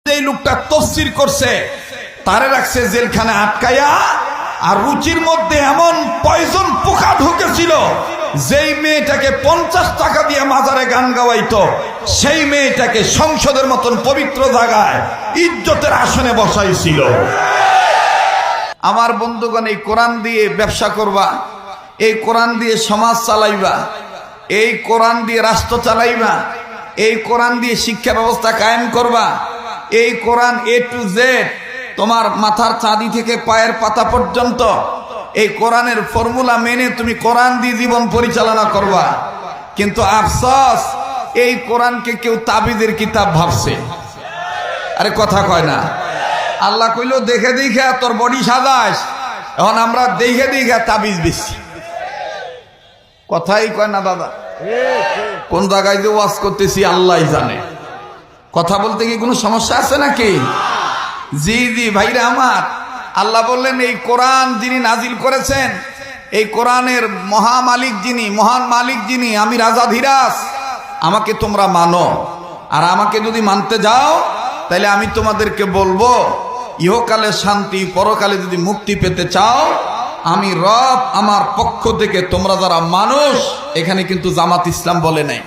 এই লোকটা তফসির করছে তারে রাখছে জেলখানে আটকায়া, আর রুচির মধ্যে এমন পয়জন পোকা ঢুকেছিল যেই মেয়েটাকে 50 টাকা দিয়ে মাজারে গান গাওয়াইতো সেই মেয়েটাকে সংসদের মতন পবিত্র জায়গায় ইজ্জতের আসনে বসাইছিল। আমার বন্ধুগণ, এই কোরআন দিয়ে ব্যবসা করবা, এই কোরআন দিয়ে সমাজ চালাইবা, এই কোরআন দিয়ে রাষ্ট্র চালাইবা, এই কোরআন দিয়ে শিক্ষা ব্যবস্থা কায়েম করবা। এই কোরআন A to Z, তোমার মাথার চাঁদি থেকে পায়ের পাতা পর্যন্ত এই কোরআনের ফর্মুলা মেনে তুমি কোরআন দিয়ে জীবন পরিচালনা করবা। কিন্তু আফসোস, এই কোরআনকে কেউ তাবিজের কিতাব ভাবছে। আরে কথা কয় না। আল্লাহ কইলো দেখে দেখে তোর বডি সাজাস, এখন আমরা দেখে দেখে তাবিজ বেশি। কথাই কয় না দাদা। কোন জায়গায় যে ওয়াজ করতেছি আল্লাহই জানে। কথা বলতে কি কোনো সমস্যা আছে নাকি? জি জি ভাইরা আমার, আল্লাহ বললেন এই কোরআন যিনি নাজিল করেছেন, এই কোরআনের মহামালিক যিনি, মহান মালিক যিনি, আমি রাজা ধীরাজ, আমাকে তোমরা মানো। আর আমাকে যদি মানতে যাও তাহলে আমি তোমাদেরকে বলবো ইহকালে শান্তি, পরকালে যদি মুক্তি পেতে চাও, আমি রব আমার পক্ষ থেকে তোমরা যারা মানুষ, এখানে কিন্তু জামাত ইসলাম বলে নাই।